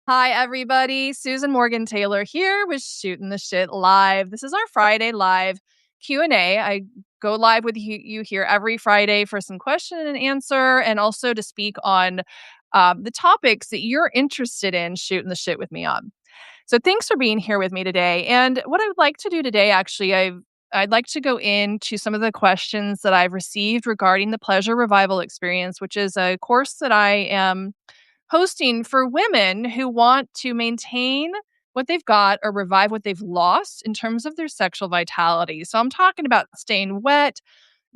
Hi, everybody. Susan Morgan Taylor here with Shootin the Shit Live. This is our Friday live Q&A. I go live with you here every Friday for some question and answer and also to speak on the topics that you're interested in shooting the shit with me on. So thanks for being here with me today. And what I would like to do today, actually, I'd like to go into some of the questions that I've received regarding the Pleasure Revival Experience, which is a course that I am hosting for women who want to maintain what they've got or revive what they've lost in terms of their sexual vitality. So I'm talking about staying wet,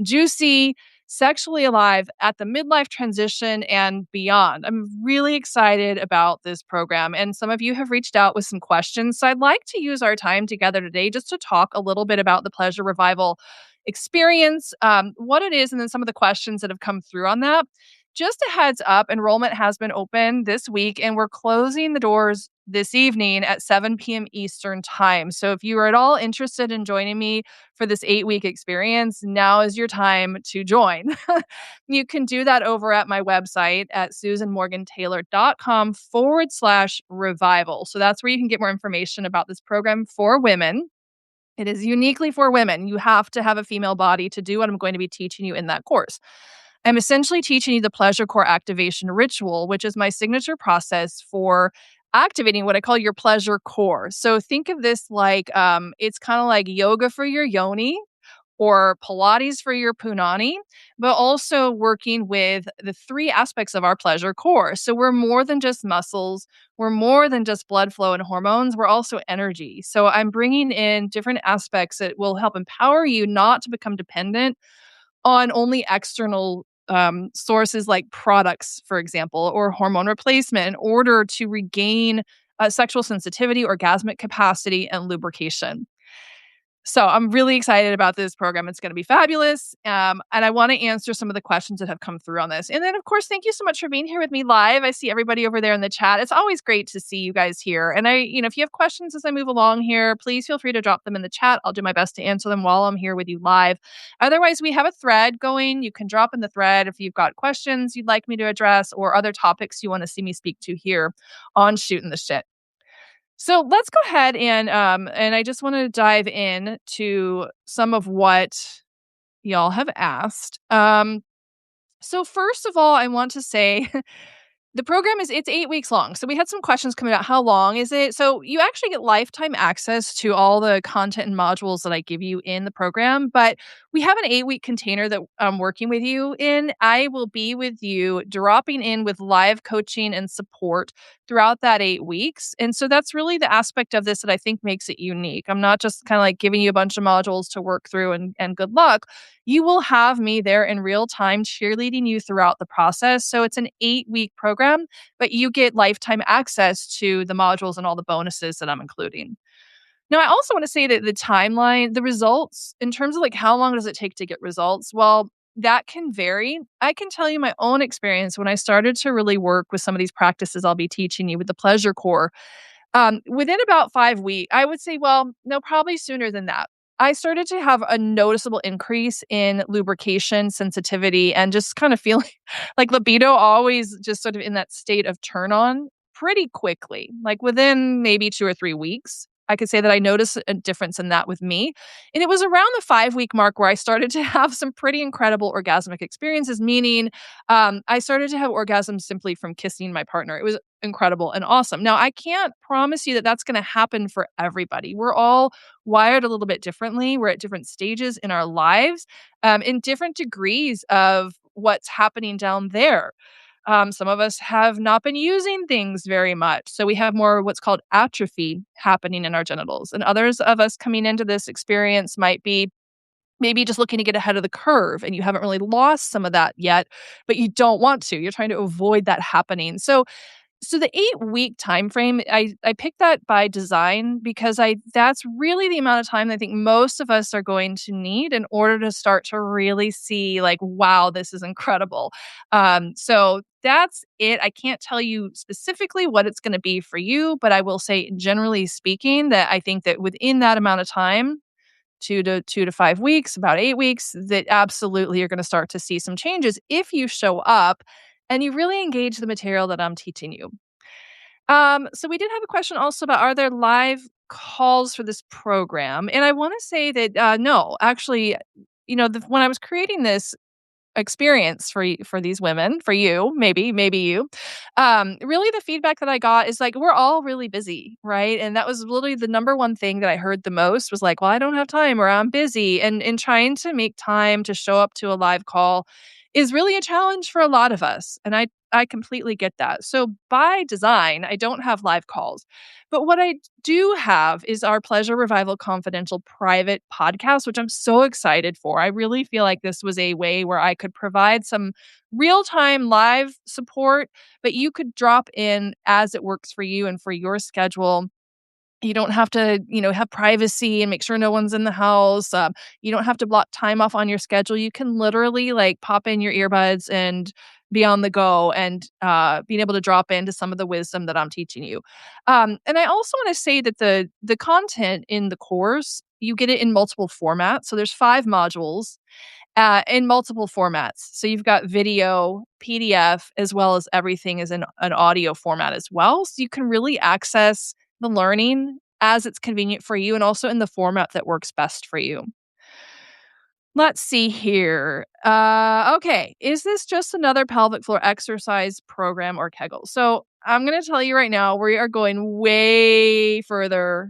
juicy, sexually alive at the midlife transition and beyond. I'm really excited about this program. And some of you have reached out with some questions. So I'd like to use our time together today just to talk a little bit about the Pleasure Revival experience, what it is, and then some of the questions that have come through on that. Just a heads up, enrollment has been open this week, and we're closing the doors this evening at 7 p.m. Eastern Time. So if you are at all interested in joining me for this 8-week experience, now is your time to join. You can do that over at my website at susanmorgantaylor.com/revival. So that's where you can get more information about this program for women. It is uniquely for women. You have to have a female body to do what I'm going to be teaching you in that course. I'm essentially teaching you the pleasure core activation ritual, which is my signature process for activating what I call your pleasure core. So think of this like it's kind of like yoga for your yoni or Pilates for your punani, but also working with the three aspects of our pleasure core. So we're more than just muscles. We're more than just blood flow and hormones. We're also energy. So I'm bringing in different aspects that will help empower you not to become dependent on only external sources like products, for example, or hormone replacement in order to regain sexual sensitivity, orgasmic capacity, and lubrication. So I'm really excited about this program. It's going to be fabulous. And I want to answer some of the questions that have come through on this. And then, of course, thank you so much for being here with me live. I see everybody over there in the chat. It's always great to see you guys here. And if you have questions as I move along here, please feel free to drop them in the chat. I'll do my best to answer them while I'm here with you live. Otherwise, we have a thread going. You can drop in the thread if you've got questions you'd like me to address or other topics you want to see me speak to here on Shootin the Shit. So let's go ahead and I just want to dive in to some of what y'all have asked. So first of all, I want to say the program it's 8 weeks long. So we had some questions coming out. How long is it? So you actually get lifetime access to all the content and modules that I give you in the program, but we have an 8-week container that I'm working with you in. I will be with you dropping in with live coaching and support throughout that 8 weeks. And so that's really the aspect of this that I think makes it unique. I'm not just kind of like giving you a bunch of modules to work through and good luck. You will have me there in real time cheerleading you throughout the process. So it's an 8-week program, but you get lifetime access to the modules and all the bonuses that I'm including. Now, I also want to say that the timeline, the results, in terms of like how long does it take to get results? Well, that can vary. I can tell you my own experience when I started to really work with some of these practices I'll be teaching you with the pleasure core. Within about 5 weeks, I would say, well, no, probably sooner than that. I started to have a noticeable increase in lubrication, sensitivity, and just kind of feeling like libido always just sort of in that state of turn on pretty quickly, like within maybe 2 or 3 weeks. I could say that I noticed a difference in that with me. And it was around the 5-week mark where I started to have some pretty incredible orgasmic experiences, meaning I started to have orgasms simply from kissing my partner. It was incredible and awesome. Now, I can't promise you that that's going to happen for everybody. We're all wired a little bit differently. We're at different stages in our lives, in different degrees of what's happening down there. Some of us have not been using things very much. So we have more what's called atrophy happening in our genitals. And others of us coming into this experience might be maybe just looking to get ahead of the curve and you haven't really lost some of that yet, but you don't want to. You're trying to avoid that happening. So the 8-week time frame, I picked that by design because that's really the amount of time I think most of us are going to need in order to start to really see like, wow, this is incredible. So that's it. I can't tell you specifically what it's going to be for you, but I will say generally speaking that I think that within that amount of time, 2 to 5 weeks, about 8 weeks, that absolutely you're going to start to see some changes if you show up and you really engage the material that I'm teaching you. So we did have a question also about, are there live calls for this program? And I want to say that no, actually, when I was creating this experience for these women, for you, maybe you. Really the feedback that I got is like, we're all really busy, right? And that was literally the number one thing that I heard the most was like, well, I don't have time or I'm busy. And in trying to make time to show up to a live call is really a challenge for a lot of us. And I completely get that. So by design, I don't have live calls. But what I do have is our Pleasure Revival Confidential private podcast, which I'm so excited for. I really feel like this was a way where I could provide some real time live support, but you could drop in as it works for you and for your schedule. You don't have to, have privacy and make sure no one's in the house. You don't have to block time off on your schedule. You can literally like pop in your earbuds and be on the go and being able to drop into some of the wisdom that I'm teaching you. And I also want to say that the content in the course, you get it in multiple formats. So there's 5 modules in multiple formats. So you've got video, PDF, as well as everything is in an audio format as well. So you can really access the learning as it's convenient for you and also in the format that works best for you. Let's see here. Okay. Is this just another pelvic floor exercise program or Kegel? So I'm going to tell you right now, we are going way further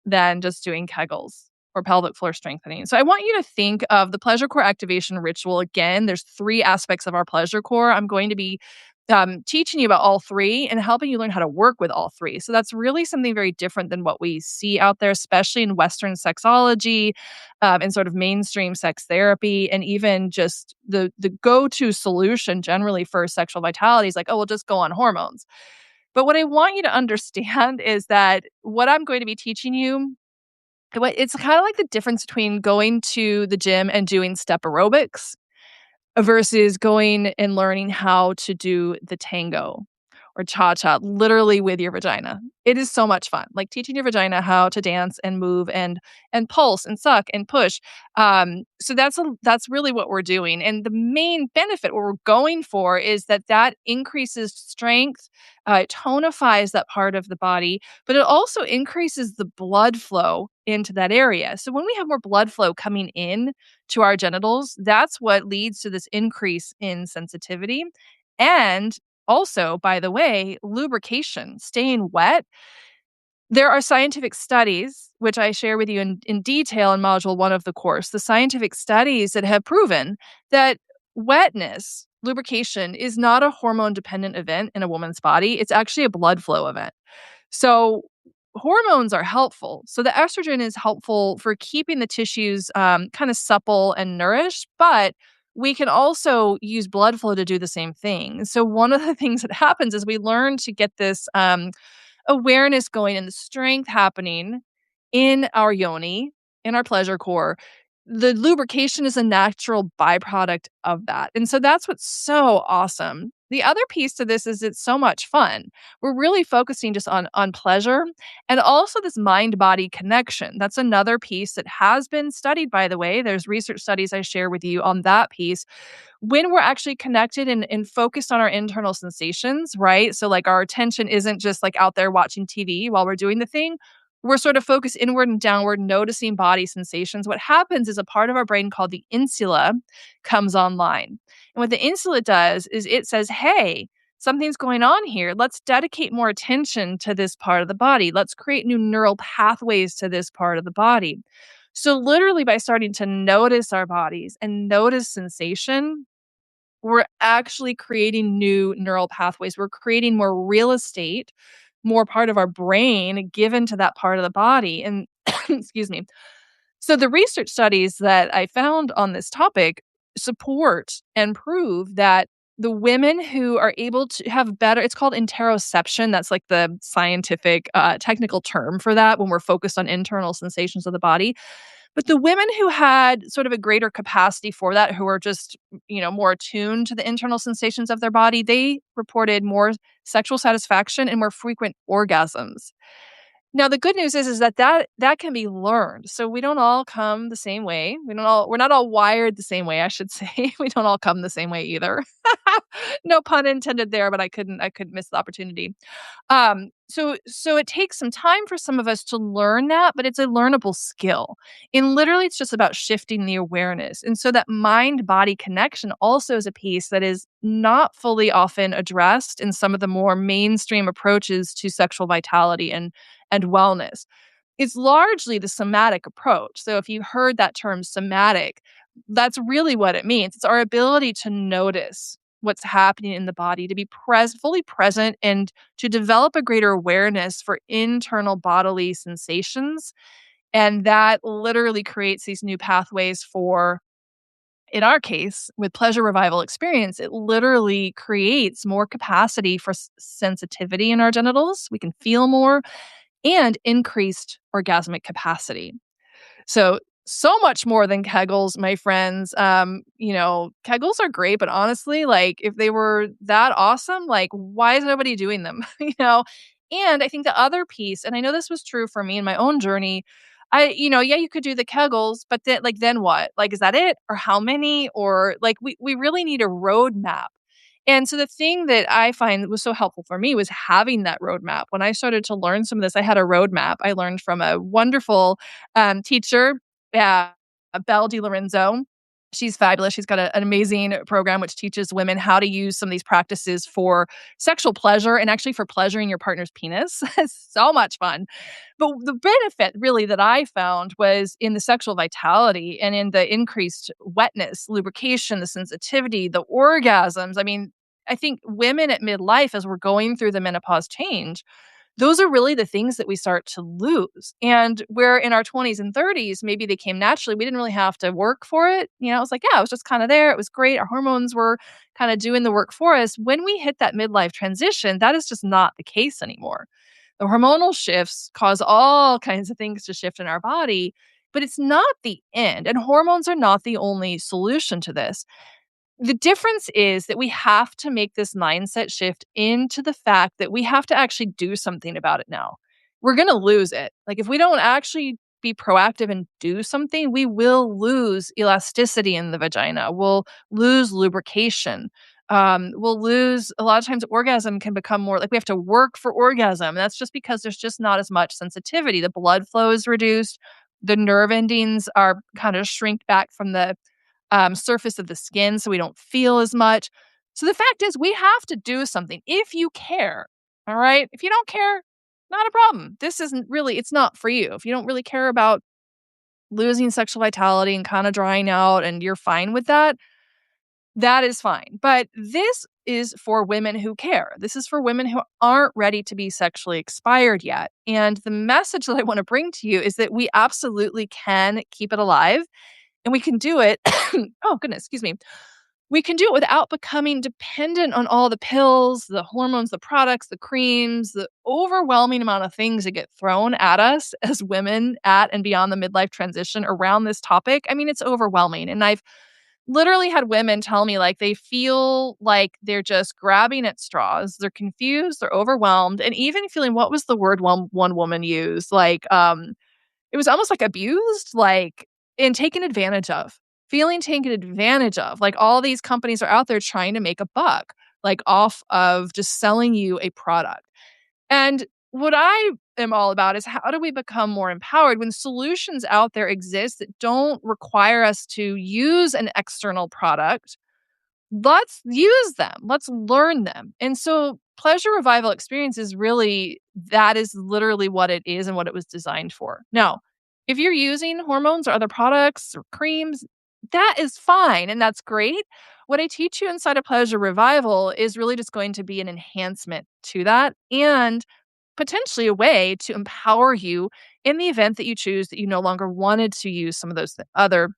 than just doing Kegels or pelvic floor strengthening. So I want you to think of the pleasure core activation ritual. Again, there's 3 aspects of our pleasure core. I'm going to be teaching you about all 3 and helping you learn how to work with all 3. So that's really something very different than what we see out there, especially in Western sexology and sort of mainstream sex therapy, and even just the go-to solution generally for sexual vitality is like, oh, we'll just go on hormones. But what I want you to understand is that what I'm going to be teaching you, it's kind of like the difference between going to the gym and doing step aerobics versus going and learning how to do the tango or cha-cha literally with your vagina. It is so much fun. Like teaching your vagina how to dance and move and pulse and suck and push. So that's really what we're doing. And the main benefit, what we're going for, is that increases strength, it tonifies that part of the body, but it also increases the blood flow into that area. So when we have more blood flow coming in to our genitals, that's what leads to this increase in sensitivity. And also, by the way, lubrication, staying wet. There are scientific studies, which I share with you in detail in module 1 of the course, the scientific studies that have proven that wetness, lubrication, is not a hormone dependent event in a woman's body. It's actually a blood flow event. So hormones are helpful. So the estrogen is helpful for keeping the tissues kind of supple and nourished, but we can also use blood flow to do the same thing. So one of the things that happens is we learn to get this awareness going and the strength happening in our yoni, in our pleasure core. The lubrication is a natural byproduct of that. And so that's what's so awesome. The other piece to this is it's so much fun. We're really focusing just on pleasure and also this mind-body connection. That's another piece that has been studied, by the way. There's research studies I share with you on that piece. When we're actually connected and focused on our internal sensations, right? So like our attention isn't just like out there watching TV while we're doing the thing. We're sort of focused inward and downward, noticing body sensations. What happens is a part of our brain called the insula comes online. And what the insula does is it says, hey, something's going on here. Let's dedicate more attention to this part of the body. Let's create new neural pathways to this part of the body. So literally by starting to notice our bodies and notice sensation, we're actually creating new neural pathways. We're creating more real estate, more part of our brain given to that part of the body. And excuse me. So the research studies that I found on this topic support and prove that the women who are able to have better, it's called interoception. That's like the scientific technical term for that when we're focused on internal sensations of the body. But the women who had sort of a greater capacity for that, who are just, more attuned to the internal sensations of their body, they reported more sexual satisfaction and more frequent orgasms. Now, the good news is that can be learned. So we don't all come the same way. We're not all wired the same way, I should say. We don't all come the same way either. No pun intended there, but I couldn't miss the opportunity. So it takes some time for some of us to learn that, but it's a learnable skill. And literally it's just about shifting the awareness. And so that mind-body connection also is a piece that is not fully often addressed in some of the more mainstream approaches to sexual vitality and wellness. It's largely the somatic approach. So if you heard that term somatic, that's really what it means. It's our ability to notice what's happening in the body, to be fully present, and to develop a greater awareness for internal bodily sensations. And that literally creates these new pathways for, in our case, with pleasure revival experience, it literally creates more capacity for sensitivity in our genitals. We can feel more and increased orgasmic capacity. So much more than Kegels, my friends. Kegels are great, but honestly, like if they were that awesome, like why is nobody doing them? And I think the other piece, and I know this was true for me in my own journey, yeah, you could do the Kegels, but then what? Like, is that it? Or how many? Or like we really need a roadmap. And so the thing that I find was so helpful for me was having that roadmap. When I started to learn some of this, I had a roadmap. I learned from a wonderful teacher, uh, Belle DiLorenzo. She's fabulous. She's got an amazing program which teaches women how to use some of these practices for sexual pleasure and actually for pleasuring your partner's penis. It's so much fun. But the benefit really that I found was in the sexual vitality and in the increased wetness, lubrication, the sensitivity, the orgasms. I mean, I think women at midlife, as we're going through the menopause change, those are really the things that we start to lose. And where in our 20s and 30s, maybe they came naturally, we didn't really have to work for it. It was like, yeah, it was just kind of there. It was great. Our hormones were kind of doing the work for us. When we hit that midlife transition, that is just not the case anymore. The hormonal shifts cause all kinds of things to shift in our body, but it's not the end. And hormones are not the only solution to this. The difference is that we have to make this mindset shift into the fact that we have to actually do something about it now. We're going to lose it. Like, if we don't actually be proactive and do something, we will lose elasticity in the vagina. We'll lose lubrication. We'll lose, a lot of times, orgasm can become more like we have to work for orgasm. That's just because there's just not as much sensitivity. The blood flow is reduced. The nerve endings are kind of shrink back from the surface of the skin so we don't feel as much. So the fact is, we have to do something if you care. All right. If you don't care, not a problem. This isn't really, it's not for you. If you don't really care about losing sexual vitality and kind of drying out and you're fine with that, that is fine. But this is for women who care. This is for women who aren't ready to be sexually expired yet. And the message that I want to bring to you is that we absolutely can keep it alive and we can do it. Oh, goodness, excuse me. We can do it without becoming dependent on all the pills, the hormones, the products, the creams, the overwhelming amount of things that get thrown at us as women at and beyond the midlife transition around this topic. I mean, it's overwhelming. And I've literally had women tell me like they feel like they're just grabbing at straws. They're confused, they're overwhelmed, and even feeling, what was the word one woman used? It was almost like abused, like, and taken advantage of, feeling taken advantage of. Like all these companies are out there trying to make a buck, like off of just selling you a product. And what I am all about is how do we become more empowered when solutions out there exist that don't require us to use an external product. Let's use them. Let's learn them. And so pleasure revival experience is really, that is literally what it is and what it was designed for. Now, if you're using hormones or other products or creams, that is fine and that's great. What I teach you inside of pleasure revival is really just going to be an enhancement to that and potentially a way to empower you in the event that you choose that you no longer wanted to use some of those other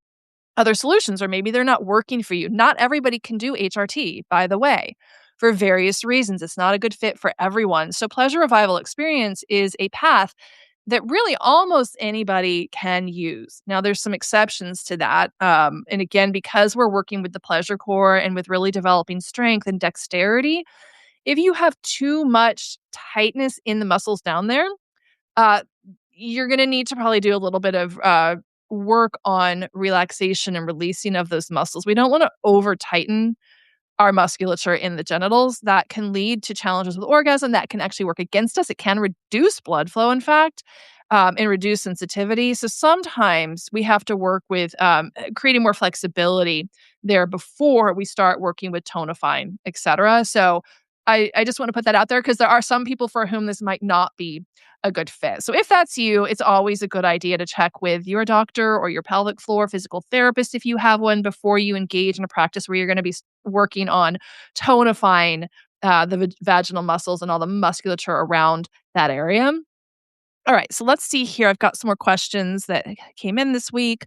solutions, or maybe they're not working for you. Not everybody can do HRT, by the way, for various reasons. It's not a good fit for everyone. So pleasure revival experience is a path that really almost anybody can use. Now, there's some exceptions to that. And again, because we're working with the pleasure core and with really developing strength and dexterity, if you have too much tightness in the muscles down there, uh, you're going to need to probably do a little bit of work on relaxation and releasing of those muscles. We don't want to over tighten our musculature in the genitals that can lead to challenges with orgasm that can actually work against us. It can reduce blood flow, in fact, and reduce sensitivity. So sometimes we have to work with creating more flexibility there before we start working with tonifying, et cetera. So I just want to put that out there because there are some people for whom this might not be a good fit. So if that's you, it's always a good idea to check with your doctor or your pelvic floor physical therapist if you have one before you engage in a practice where you're going to be working on tonifying the vaginal muscles and all the musculature around that area. All right, so let's see here. I've got some more questions that came in this week.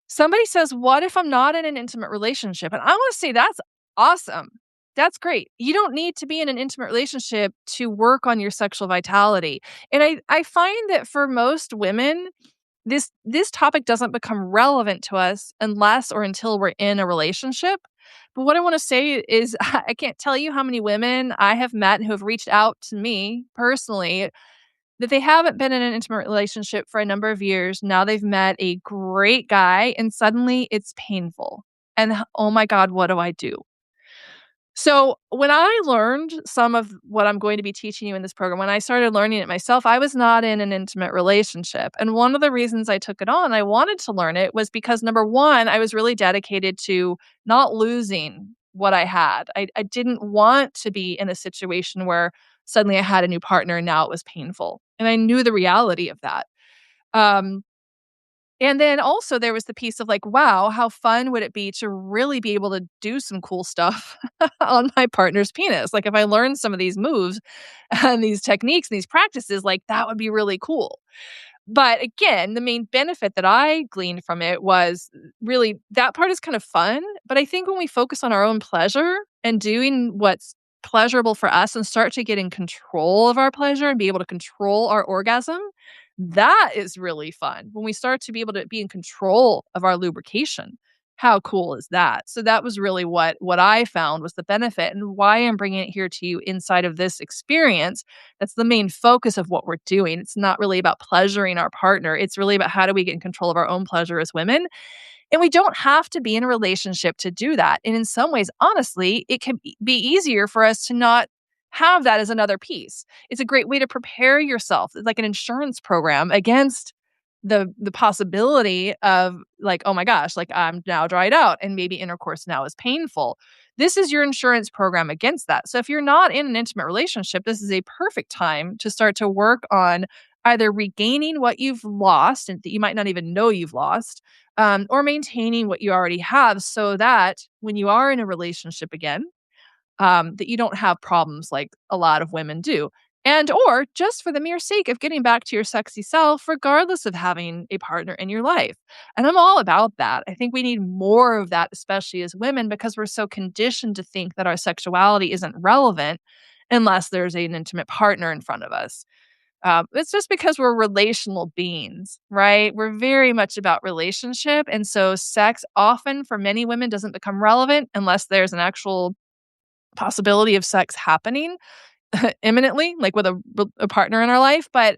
Somebody says, "What if I'm not in an intimate relationship?" And I want to say that's awesome. That's great. You don't need to be in an intimate relationship to work on your sexual vitality. And I find that for most women, this topic doesn't become relevant to us unless or until we're in a relationship. But what I want to say is I can't tell you how many women I have met who have reached out to me personally that they haven't been in an intimate relationship for a number of years. Now they've met a great guy and suddenly it's painful. And oh my God, what do I do? So, when I learned some of what I'm going to be teaching you in this program, when I started learning it myself, I was not in an intimate relationship. And one of the reasons I took it on, I wanted to learn it was because number one, I was really dedicated to not losing what I had. I didn't want to be in a situation where suddenly I had a new partner and now it was painful. And I knew the reality of that. Um, and then also there was the piece of like, wow, how fun would it be to really be able to do some cool stuff on my partner's penis? Like if I learned some of these moves and these techniques and these practices, like that would be really cool. But again, the main benefit that I gleaned from it was really that part is kind of fun. But I think when we focus on our own pleasure and doing what's pleasurable for us and start to get in control of our pleasure and be able to control our orgasm, that is really fun. When we start to be able to be in control of our lubrication, how cool is that? So that was really what I found was the benefit and why I'm bringing it here to you inside of this experience. That's the main focus of what we're doing. It's not really about pleasuring our partner. It's really about how do we get in control of our own pleasure as women. And we don't have to be in a relationship to do that. And in some ways, honestly, it can be easier for us to not have that as another piece. It's a great way to prepare yourself. It's like an insurance program against the possibility of like, oh my gosh, like I'm now dried out and maybe intercourse now is painful. This is your insurance program against that. So if you're not in an intimate relationship, this is a perfect time to start to work on either regaining what you've lost and that you might not even know you've lost, or maintaining what you already have so that when you are in a relationship again, that you don't have problems like a lot of women do. And or just for the mere sake of getting back to your sexy self, regardless of having a partner in your life. And I'm all about that. I think we need more of that, especially as women, because we're so conditioned to think that our sexuality isn't relevant unless there's an intimate partner in front of us. It's just because we're relational beings, right? We're very much about relationship. And so sex often for many women doesn't become relevant unless there's an actual possibility of sex happening imminently, like with a partner in our life. But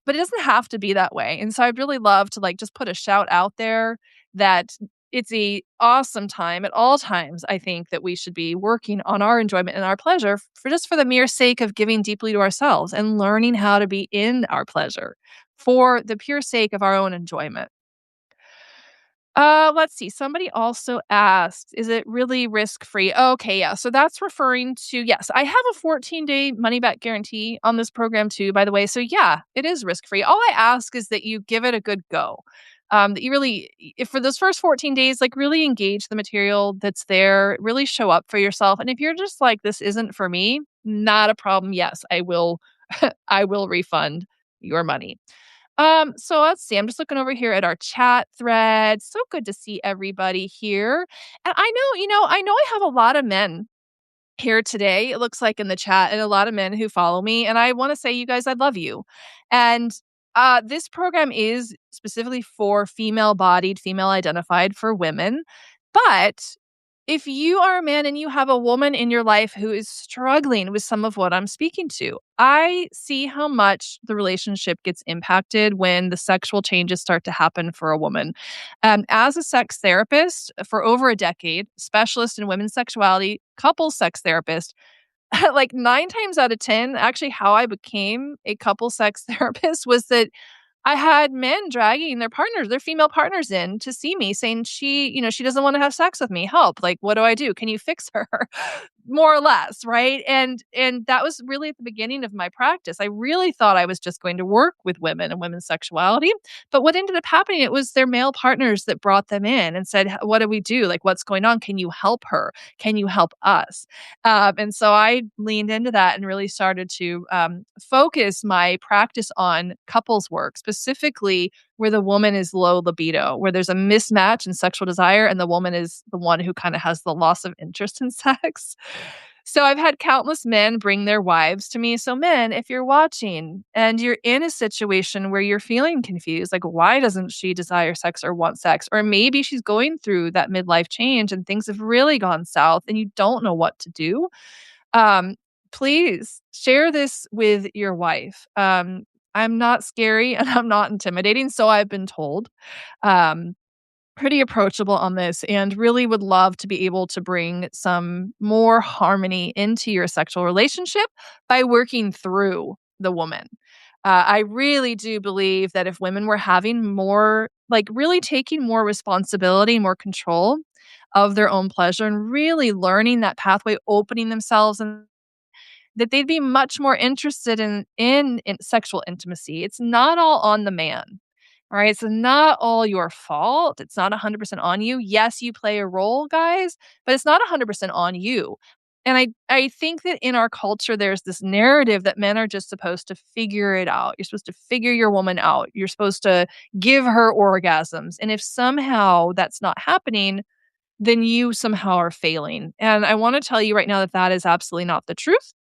it doesn't have to be that way. And so I'd really love to like just put a shout out there that it's a awesome time at all times. I think that we should be working on our enjoyment and our pleasure for just for the mere sake of giving deeply to ourselves and learning how to be in our pleasure for the pure sake of our own enjoyment. Let's see. Somebody also asked, is it really risk-free? Okay, yeah. So that's referring to, yes, I have a 14-day money-back guarantee on this program too, by the way. So yeah, it is risk-free. All I ask is that you give it a good go. That you really, if for those first 14 days, like really engage the material that's there, really show up for yourself. And if you're just like, this isn't for me, not a problem. Yes, I will, I will refund your money. So let's see. I'm just looking over here at our chat thread. So good to see everybody here. And I know, I know I have a lot of men here today, it looks like in the chat, and a lot of men who follow me. And I want to say, you guys, I love you. And this program is specifically for female bodied, female identified for women. But If you are a man and you have a woman in your life who is struggling with some of what I'm speaking to, I see how much the relationship gets impacted when the sexual changes start to happen for a woman. As a sex therapist for over a decade, specialist in women's sexuality, couple sex therapist, like 9 times out of 10, actually how I became a couple sex therapist was that I had men dragging their partners, their female partners in to see me saying, she doesn't wanna have sex with me. Help. Like, what do I do? Can you fix her?" More or less, right? And that was really at the beginning of my practice. I really thought I was just going to work with women and women's sexuality, but what ended up happening, it was their male partners that brought them in and said, "What do we do? Like, what's going on? Can you help her? Can you help us?" And so I leaned into that and really started to focus my practice on couples work, specifically where the woman is low libido, where there's a mismatch in sexual desire and the woman is the one who kind of has the loss of interest in sex. So I've had countless men bring their wives to me. So, men, if you're watching and you're in a situation where you're feeling confused, like, why doesn't she desire sex or want sex? Or maybe she's going through that midlife change and things have really gone south and you don't know what to do. Um, Please share this with your wife. I'm not scary and I'm not intimidating, so I've been told. Um, Pretty approachable on this and really would love to be able to bring some more harmony into your sexual relationship by working through the woman. I really do believe that if women were having more, like really taking more responsibility, more control of their own pleasure and really learning that pathway, opening themselves and that they'd be much more interested in sexual intimacy. It's not all on the man. All right, it's not all your fault. It's not 100% on you. Yes, you play a role, guys, but it's not 100% on you. And I think that in our culture, there's this narrative that men are just supposed to figure it out. You're supposed to figure your woman out. You're supposed to give her orgasms. And if somehow that's not happening, then you somehow are failing. And I want to tell you right now that that is absolutely not the truth.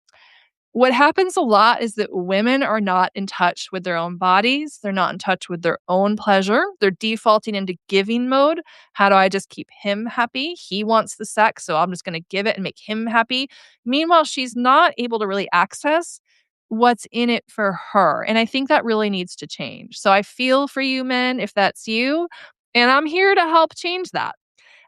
What happens a lot is that women are not in touch with their own bodies. They're not in touch with their own pleasure. They're defaulting into giving mode. How do I just keep him happy? He wants the sex, so I'm just going to give it and make him happy. Meanwhile, she's not able to really access what's in it for her. And I think that really needs to change. So I feel for you men if that's you. And I'm here to help change that.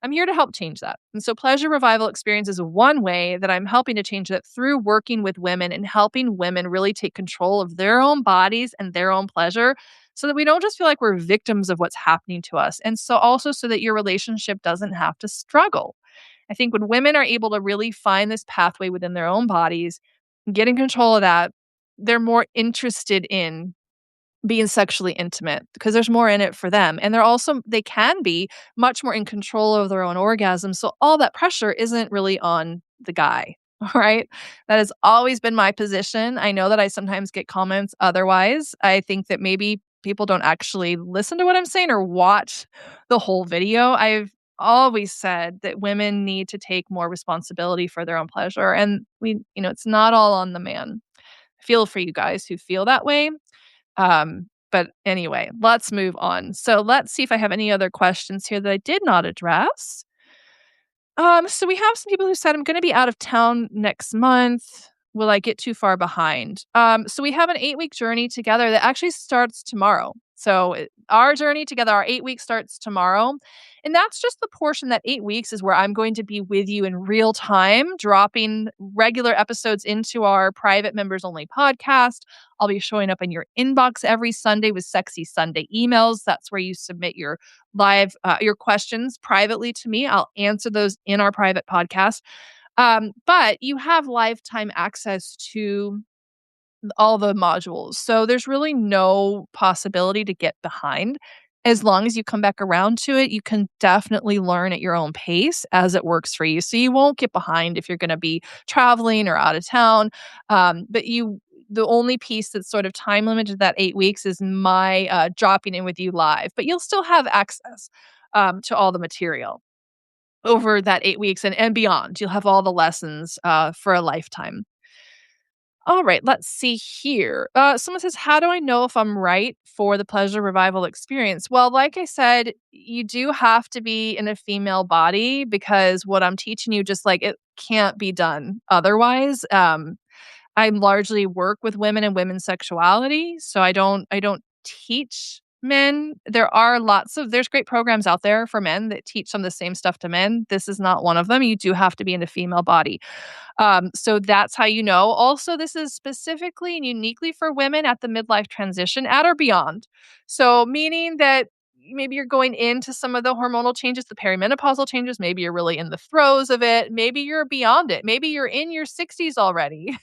I'm here to help change that. And so pleasure revival experience is one way that I'm helping to change that through working with women and helping women really take control of their own bodies and their own pleasure so that we don't just feel like we're victims of what's happening to us. And so also so that your relationship doesn't have to struggle. I think when women are able to really find this pathway within their own bodies, get in control of that, they're more interested in being sexually intimate because there's more in it for them. And they can be much more in control of their own orgasm. So all that pressure isn't really on the guy. All right. That has always been my position. I know that I sometimes get comments otherwise. I think that maybe people don't actually listen to what I'm saying or watch the whole video. I've always said that women need to take more responsibility for their own pleasure. And it's not all on the man. I feel for you guys who feel that way. But anyway, let's move on. So let's see if I have any other questions here that I did not address. So we have some people who said, I'm going to be out of town next month. Will I get too far behind? So we have an 8-week journey together that actually starts tomorrow. So our journey together, our 8 weeks starts tomorrow. And that's just the portion that 8 weeks is where I'm going to be with you in real time, dropping regular episodes into our private members only podcast. I'll be showing up in your inbox every Sunday with sexy Sunday emails. That's where you submit your your questions privately to me. I'll answer those in our private podcast. But you have lifetime access to all the modules. So there's really no possibility to get behind. As long as you come back around to it, you can definitely learn at your own pace as it works for you. So you won't get behind if you're going to be traveling or out of town. The only piece that's sort of time limited to that 8 weeks is my dropping in with you live, but you'll still have access to all the material over that 8 weeks and beyond. You'll have all the lessons for a lifetime. All right, let's see here. Someone says, how do I know if I'm right for the pleasure revival experience? Well, like I said, you do have to be in a female body because what I'm teaching you, just like it can't be done otherwise. I largely work with women and women's sexuality, so I don't teach men. There's great programs out there for men that teach some of the same stuff to men. This is not one of them. You do have to be in a female body. So that's how you know. Also, this is specifically and uniquely for women at the midlife transition at or beyond. So meaning that maybe you're going into some of the hormonal changes, the perimenopausal changes, maybe you're really in the throes of it, maybe you're beyond it. Maybe you're in your 60s already.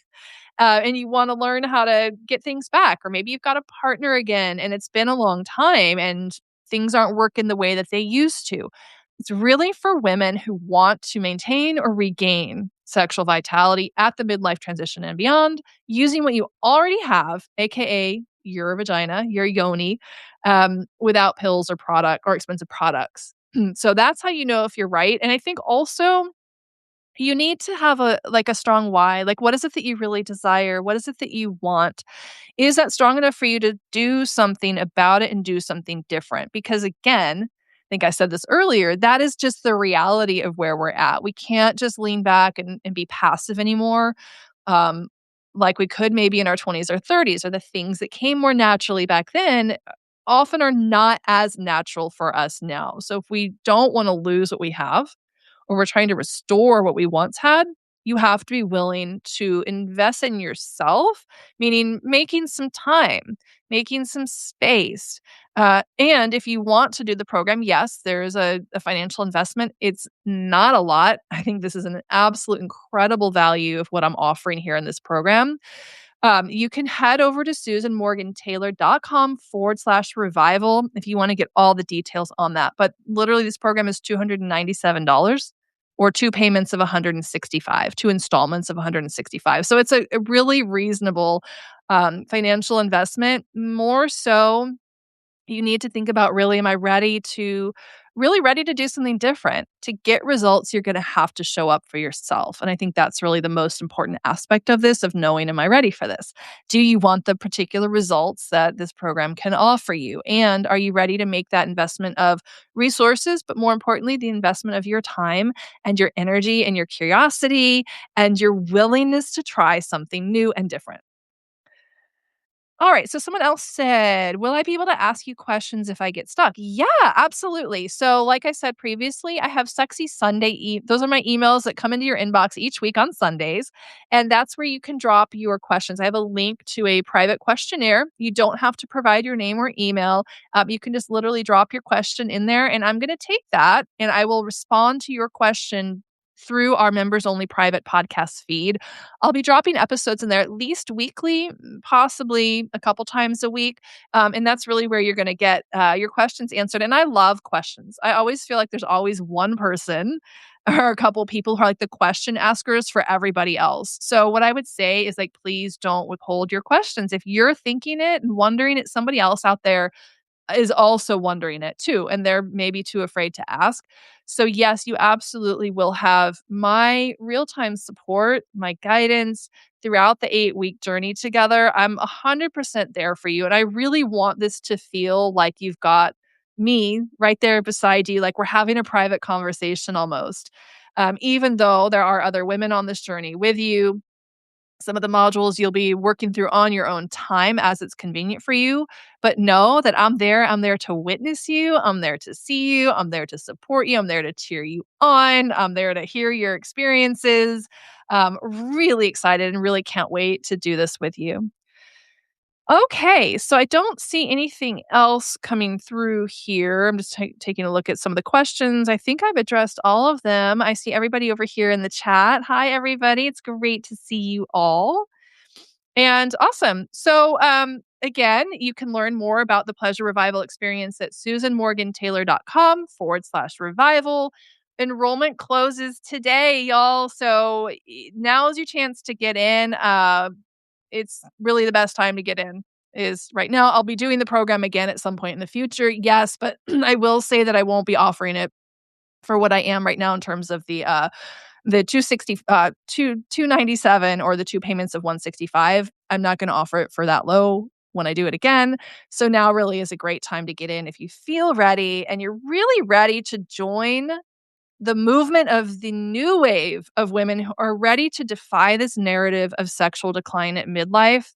And you want to learn how to get things back. Or maybe you've got a partner again and it's been a long time and things aren't working the way that they used to. It's really for women who want to maintain or regain sexual vitality at the midlife transition and beyond using what you already have, AKA your vagina, your yoni, without pills or product or expensive products. So that's how you know if you're right. And I think also you need to have a strong why. Like, what is it that you really desire? What is it that you want? Is that strong enough for you to do something about it and do something different? Because again, I think I said this earlier, that is just the reality of where we're at. We can't just lean back and be passive anymore. Um, like we could maybe in our 20s or 30s, or the things that came more naturally back then often are not as natural for us now. So if we don't want to lose what we have, or we're trying to restore what we once had, you have to be willing to invest in yourself, meaning making some time, making some space. And if you want to do the program, yes, there is a financial investment. It's not a lot. I think this is an absolute incredible value of what I'm offering here in this program. You can head over to susanmorgantaylor.com/revival if you want to get all the details on that. But literally, this program is $297 or two payments of 165, two installments of 165. So it's a really reasonable financial investment. More so, you need to think about really, am I really ready to do something different? To get results, you're going to have to show up for yourself. And I think that's really the most important aspect of this, of knowing, am I ready for this? Do you want the particular results that this program can offer you? And are you ready to make that investment of resources, but more importantly, the investment of your time and your energy and your curiosity and your willingness to try something new and different? All right. So someone else said, will I be able to ask you questions if I get stuck? Yeah, absolutely. So like I said previously, I have sexy Sunday. Those are my emails that come into your inbox each week on Sundays. And that's where you can drop your questions. I have a link to a private questionnaire. You don't have to provide your name or email. You can just literally drop your question in there. And I'm going to take that and I will respond to your question through our members only private podcast feed. I'll be dropping episodes in there at least weekly, possibly a couple times a week. And that's really where you're going to get your questions answered. And I love questions. I always feel like there's always one person or a couple people who are like the question askers for everybody else. So what I would say is like, please don't withhold your questions. If you're thinking it and wondering it, somebody else out there is also wondering it too, and they're maybe too afraid to ask. So yes, you absolutely will have my real-time support, my guidance throughout the 8-week journey together. I'm 100% there for you, and I really want this to feel like you've got me right there beside you, like we're having a private conversation almost. Even though there are other women on this journey with you, some of the modules you'll be working through on your own time as it's convenient for you. But know that I'm there. I'm there to witness you. I'm there to see you. I'm there to support you. I'm there to cheer you on. I'm there to hear your experiences. Really excited and really can't wait to do this with you. Okay, so I don't see anything else coming through here. I'm just taking a look at some of the questions. I think I've addressed all of them. I see everybody over here in the chat. Hi, everybody. It's great to see you all. And awesome. So, again, you can learn more about the Pleasure Revival experience at susanmorgantaylor.com/revival. Enrollment closes today, y'all. So now is your chance to get in. It's really the best time to get in is right now. I'll be doing the program again at some point in the future. Yes, but I will say that I won't be offering it for what I am right now in terms of the The 297 or the 2 payments of 165, I'm not gonna offer it for that low when I do it again. So now really is a great time to get in if you feel ready and you're really ready to join the movement of the new wave of women who are ready to defy this narrative of sexual decline at midlife.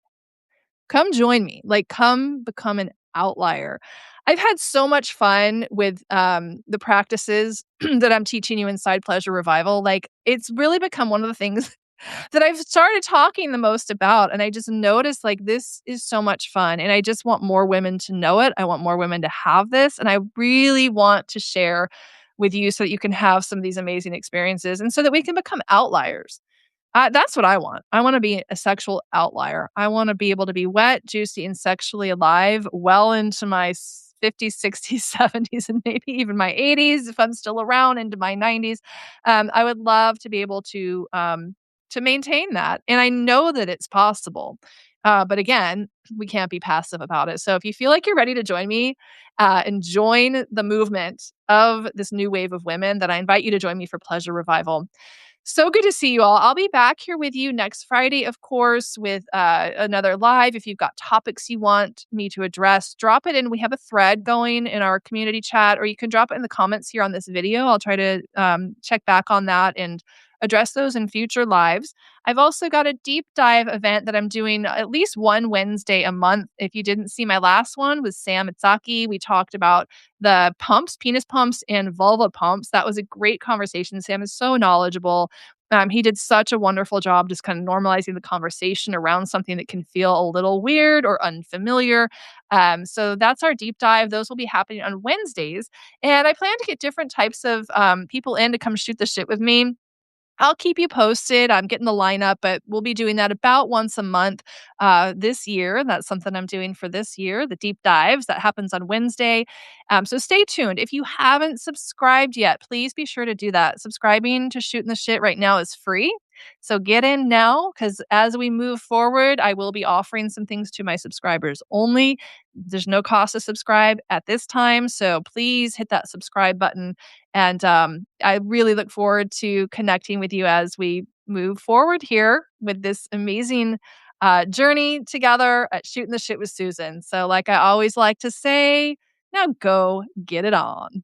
Come join me. Like, come become an outlier. I've had so much fun with, the practices that I'm teaching you inside Pleasure Revival. Like, it's really become one of the things that I've started talking the most about, and I just noticed, like, this is so much fun, and I just want more women to know it. I want more women to have this, and I really want to share with you so that you can have some of these amazing experiences and so that we can become outliers. That's what I want. I wanna be a sexual outlier. I wanna be able to be wet, juicy, and sexually alive well into my 50s, 60s, 70s, and maybe even my 80s if I'm still around into my 90s. I would love to be able to maintain that, and I know that it's possible. But again, we can't be passive about it. So if you feel like you're ready to join me, and join the movement of this new wave of women, then I invite you to join me for Pleasure Revival. So good to see you all. I'll be back here with you next Friday, of course, with another live. If you've got topics you want me to address, drop it in. We have a thread going in our community chat, or you can drop it in the comments here on this video. I'll try to check back on that and address those in future lives. I've also got a deep dive event that I'm doing at least one Wednesday a month. If you didn't see my last one with Sam Itzaki, we talked about the pumps, penis pumps, and vulva pumps. That was a great conversation. Sam is so knowledgeable. He did such a wonderful job just kind of normalizing the conversation around something that can feel a little weird or unfamiliar. So that's our deep dive. Those will be happening on Wednesdays. And I plan to get different types of people in to come shoot the shit with me. I'll keep you posted. I'm getting the lineup, but we'll be doing that about once a month this year. That's something I'm doing for this year, the deep dives. That happens on Wednesday. So stay tuned. If you haven't subscribed yet, please be sure to do that. Subscribing to Shootin the Shit right now is free. So get in now because as we move forward, I will be offering some things to my subscribers only. There's no cost to subscribe at this time. So please hit that subscribe button. And I really look forward to connecting with you as we move forward here with this amazing journey together at Shootin the Shit with Susan. So, like I always like to say, now go get it on.